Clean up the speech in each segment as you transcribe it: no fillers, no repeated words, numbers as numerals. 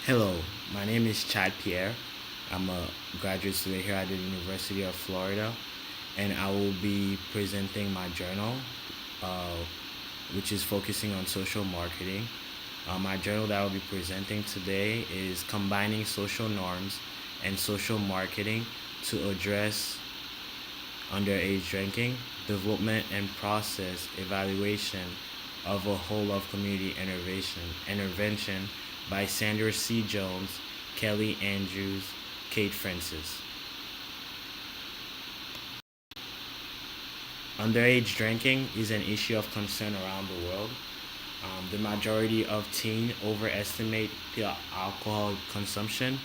Hello, my name is Chad Pierre. I'm a graduate student here at the University of Florida, and I will be presenting my journal, uh, which is focusing on social marketing. My journal that I will be presenting today is combining social norms and social marketing to address underage drinking, development and process evaluation of a whole of community intervention by Sandra C. Jones, Kelly Andrews, Kate Francis. Underage drinking is an issue of concern around the world. The majority of teens overestimate the alcohol consumption,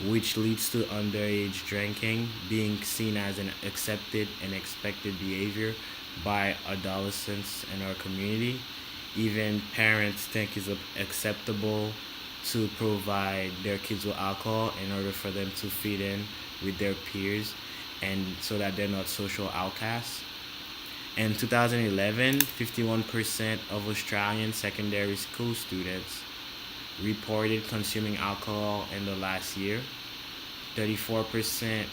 which leads to underage drinking being seen as an accepted and expected behavior by adolescents in our community. Even parents think it's acceptable to provide their kids with alcohol in order for them to fit in with their peers and so that they're not social outcasts. In 2011, 51% of Australian secondary school students reported consuming alcohol in the last year. 34%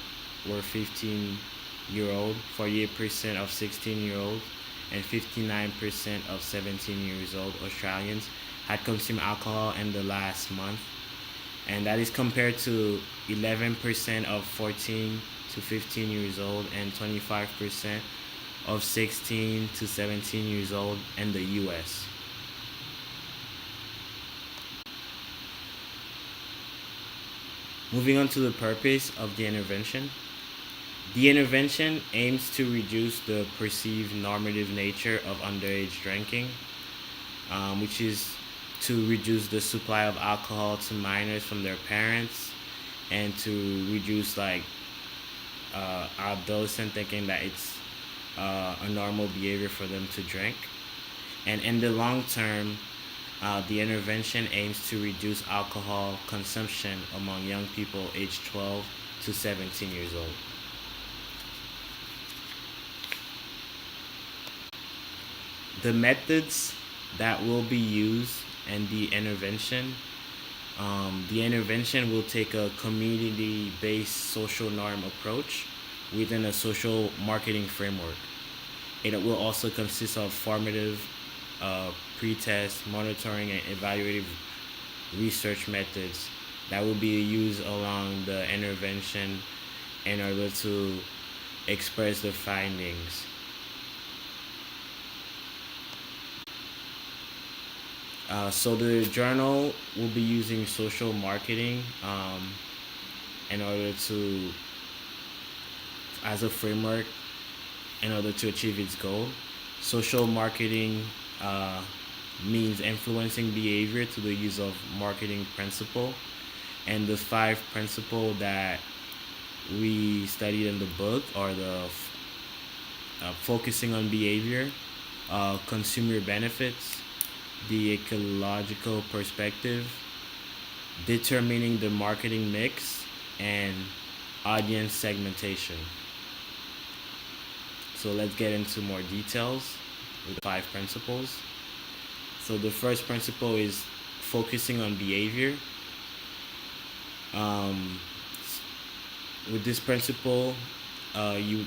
were 15-year-old, 48% of 16-year-olds, and 59% of 17 years old Australians had consumed alcohol in the last month. And that is compared to 11% of 14 to 15 years old and 25% of 16 to 17 years old in the US. Moving on to the purpose of the intervention. The intervention aims to reduce the perceived normative nature of underage drinking, which is to reduce the supply of alcohol to minors from their parents and to reduce adolescent thinking that it's a normal behavior for them to drink. And in the long term, the intervention aims to reduce alcohol consumption among young people aged 12 to 17 years old. The methods that will be used in the intervention will take a community-based social norm approach within a social marketing framework. It will also consist of formative, pre-test, monitoring, and evaluative research methods that will be used along the intervention in order to express the findings. So the journal will be using social marketing in order to, as a framework, in order to achieve its goal. Social marketing means influencing behavior to the use of marketing principle, and the five principle that we studied in the book are the focusing on behavior, consumer benefits, the ecological perspective, determining the marketing mix, and audience segmentation. So let's get into more details with five principles. So the first principle is focusing on behavior. Um, with this principle, you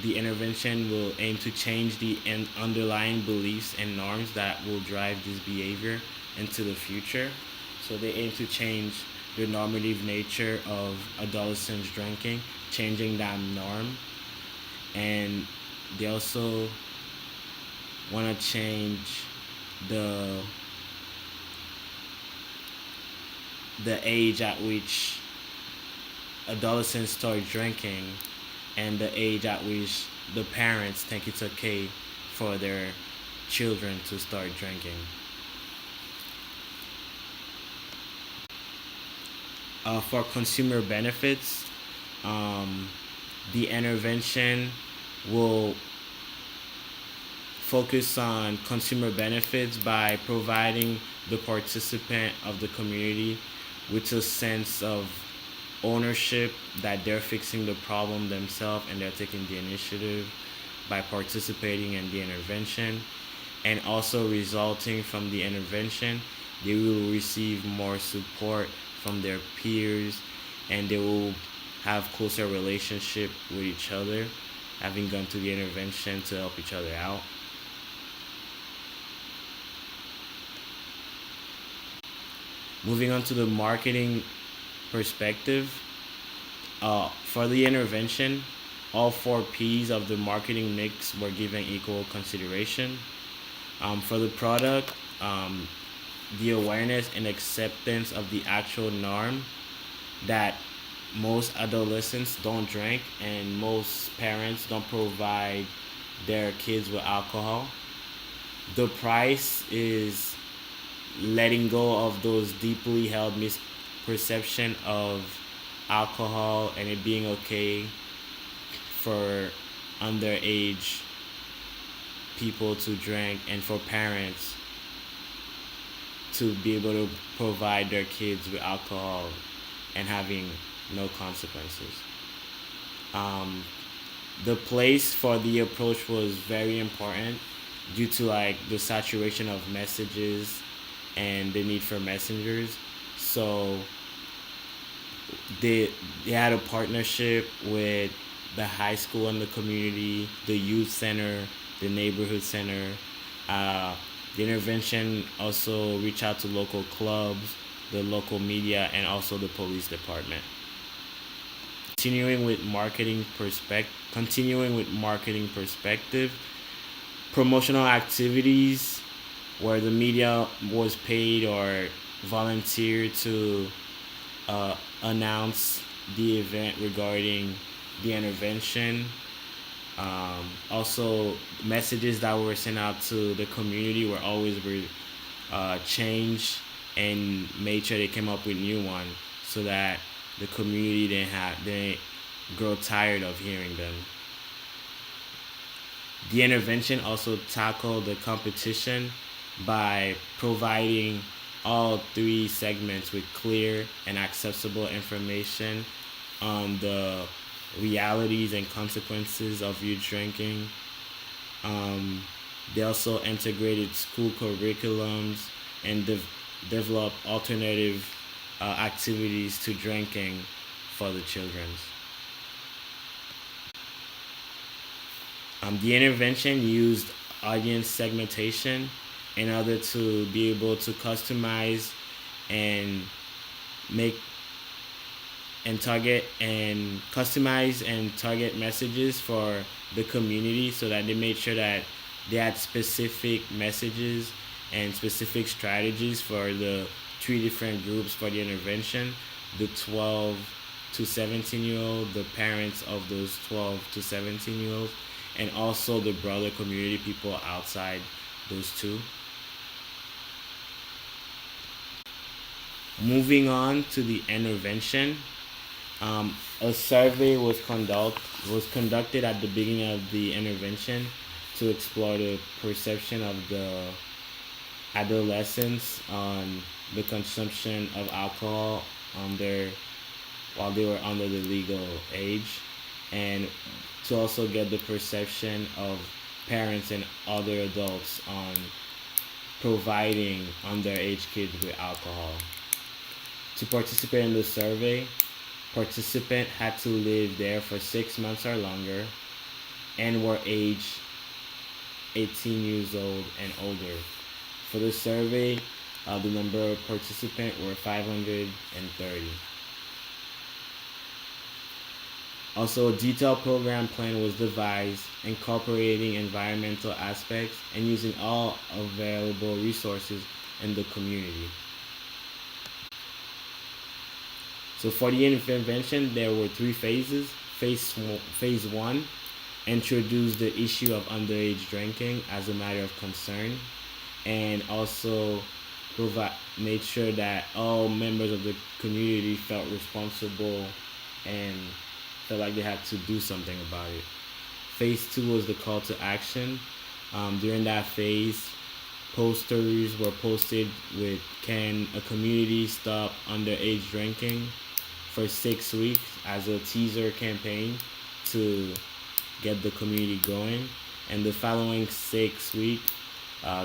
the intervention will aim to change the underlying beliefs and norms that will drive this behavior into the future. So they aim to change the normative nature of adolescents drinking, changing that norm, and they also want to change the the age at which adolescents start drinking and the age at which the parents think it's okay for their children to start drinking. For consumer benefits, um, the intervention will focus on consumer benefits by providing the participant of the community with a sense of ownership that they're fixing the problem themselves and they're taking the initiative by participating in the intervention, and also resulting from the intervention they will receive more support from their peers, and they will have closer relationship with each other, having gone through the intervention to help each other out. Moving on to the marketing perspective, for the intervention, all four P's of the marketing mix were given equal consideration. For the product, the awareness and acceptance of the actual norm that most adolescents don't drink and most parents don't provide their kids with alcohol. The price is letting go of those deeply held misperception of alcohol and it being okay for underage people to drink and for parents to be able to provide their kids with alcohol and having no consequences. Um, the place for the approach was very important due to like the saturation of messages and the need for messengers. So they had a partnership with the high school and the community, the youth center, the neighborhood center. The intervention also reached out to local clubs, the local media, and also the police department. Continuing with marketing perspective, promotional activities where the media was paid or volunteered to announce the event regarding the intervention. Also, messages that were sent out to the community were always changed and made sure they came up with new ones so that the community didn't grow tired of hearing them. The intervention also tackled the competition by providing all three segments with clear and accessible information on the realities and consequences of youth drinking. They also integrated school curriculums and developed alternative activities to drinking for the children. The intervention used audience segmentation in order to be able to customize and make and target messages for the community so that they made sure that they had specific messages and specific strategies for the three different groups for the intervention: the 12 to 17-year old, the parents of those 12 to 17-year olds, and also the broader community people outside those two. Moving on to the intervention, a survey was conducted at the beginning of the intervention to explore the perception of the adolescents on the consumption of alcohol while they were under the legal age, and to also get the perception of parents and other adults on providing underage kids with alcohol. To participate in the survey, participant had to live there for 6 months or longer and were aged 18 years old and older. For the survey, the number of participants were 530. Also, a detailed program plan was devised, incorporating environmental aspects and using all available resources in the community. So for the intervention, there were three phases. Phase one introduced the issue of underage drinking as a matter of concern, and also made sure that all members of the community felt responsible and felt like they had to do something about it. Phase two was the call to action. During that phase, posters were posted with "Can a community stop underage drinking?" for 6 weeks as a teaser campaign to get the community going. And the following 6 weeks,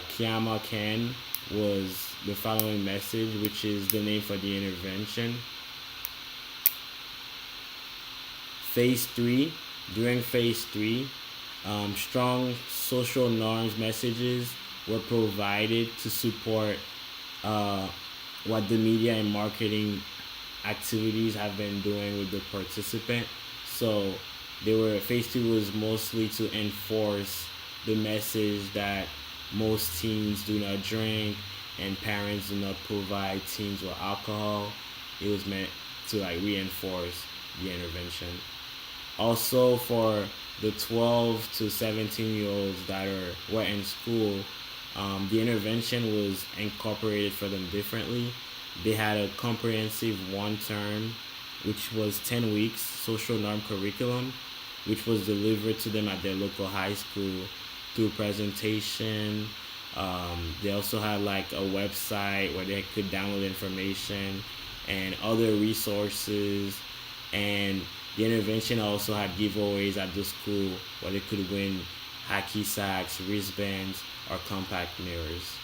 Kiama Can was the following message, which is the name for the intervention. Phase 3. During Phase 3, strong social norms messages were provided to support uh, what the media and marketing activities have been doing with the participant. So Phase 2 was mostly to enforce the message that most teens do not drink and parents do not provide teens with alcohol. It was meant to like reinforce the intervention. Also, for the 12 to 17 year olds that were in school, the intervention was incorporated for them differently. They had a comprehensive one term, which was 10 weeks, social norm curriculum, which was delivered to them at their local high school through presentation. They also had like a website where they could download information and other resources. And the intervention also had giveaways at the school where they could win hacky sacks, wristbands, or compact mirrors.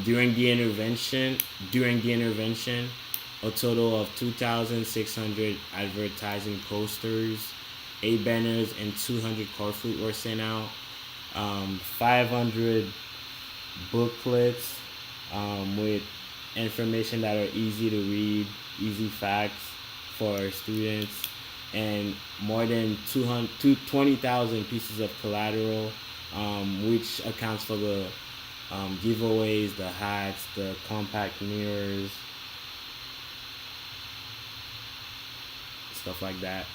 During the intervention, a total of 2,600 advertising posters, 8 banners, and 200 card flute were sent out. 500 booklets with information that are easy to read, easy facts for students, and more than 20,000 pieces of collateral, which accounts for the giveaways, the hats, the compact mirrors, stuff like that.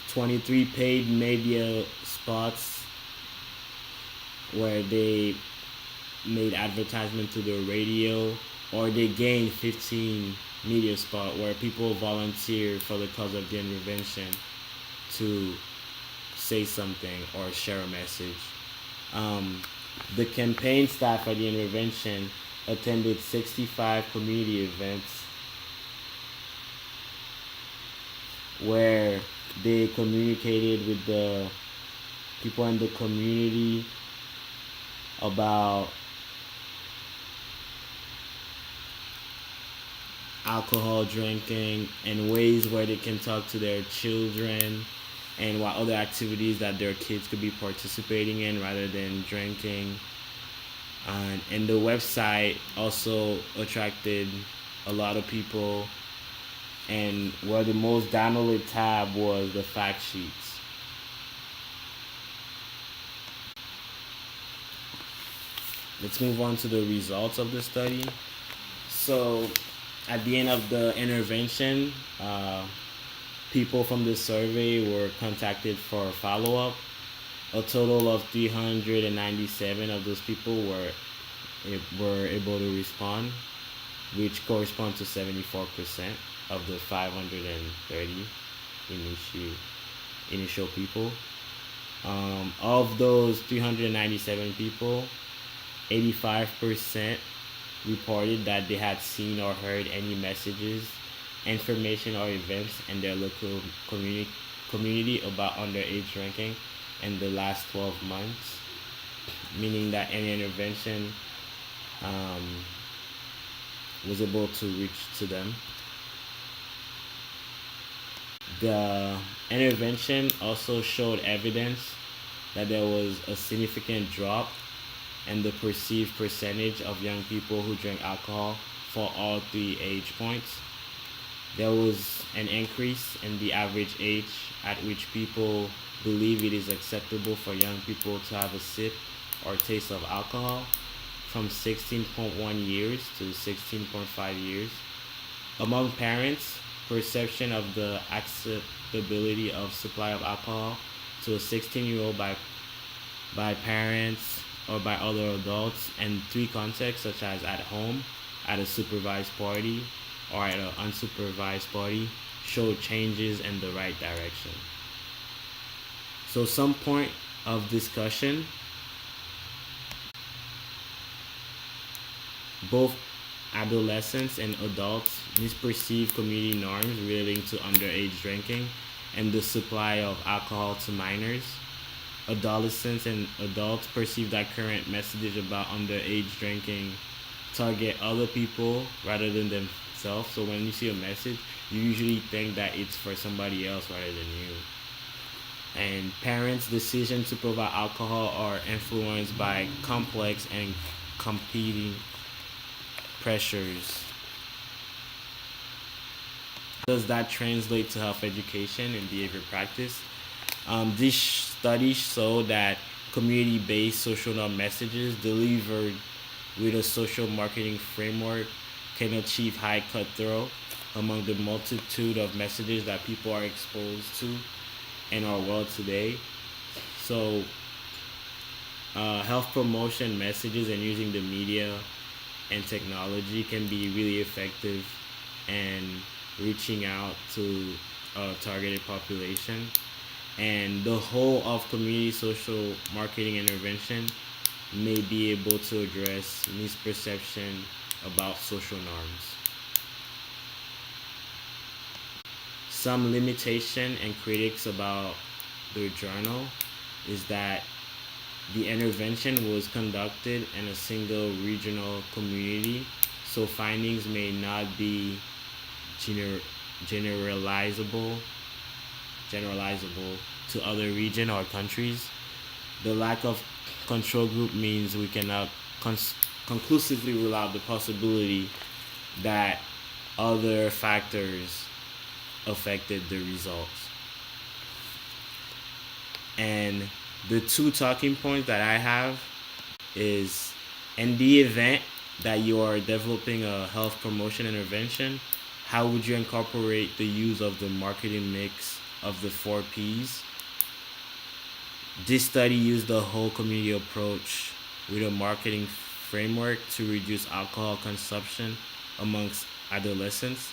23 paid media spots where they made advertisement to the radio, or they gained 15 media spot where people volunteer for the cause of the intervention to say something or share a message. The campaign staff at the intervention attended 65 community events where they communicated with the people in the community about alcohol drinking and ways where they can talk to their children and what other activities that their kids could be participating in rather than drinking. And the website also attracted a lot of people, and where the most downloaded tab was the fact sheets. Let's move on to the results of the study. So at the end of the intervention, people from the survey were contacted for follow-up. A total of 397 of those people were able to respond, which corresponds to 74% of the 530 initial people. Of those 397 people, 85% reported that they had seen or heard any messages, information, or events in their local community about underage drinking in the last 12 months, meaning that any intervention was able to reach to them. The intervention also showed evidence that there was a significant drop in the perceived percentage of young people who drink alcohol for all 3 age points. There was an increase in the average age at which people believe it is acceptable for young people to have a sip or taste of alcohol, from 16.1 years to 16.5 years. Among parents, perception of the acceptability of supply of alcohol to a 16-year-old by parents or by other adults in 3 contexts, such as at home, at a supervised party, or at an unsupervised party, showed changes in the right direction. So some point of discussion: both adolescents and adults misperceive community norms relating to underage drinking and the supply of alcohol to minors. adolescents and adults perceive that current messages about underage drinking target other people rather than themselves. So when you see a message, you usually think that it's for somebody else rather than you. And parents' decisions to provide alcohol are influenced by complex and competing pressures. Does that translate to health education and behavior practice? These studies show that community based social norm messages delivered with a social marketing framework can achieve high cut through among the multitude of messages that people are exposed to in our world today. So, health promotion messages and using the media and technology can be really effective and reaching out to a targeted population. And the whole of community social marketing intervention may be able to address misperception about social norms. Some limitation and critics about the journal is that the intervention was conducted in a single regional community, so findings may not be gener- generalizable generalizable to other region or countries. The lack of control group means we cannot conclusively rule out the possibility that other factors affected the results. And the two talking points that I have is, in the event that you are developing a health promotion intervention, how would you incorporate the use of the marketing mix of the 4Ps? This study used the whole community approach with a marketing framework to reduce alcohol consumption amongst adolescents.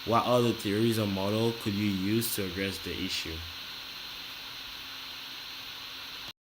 What other theories or model could you use to address the issue?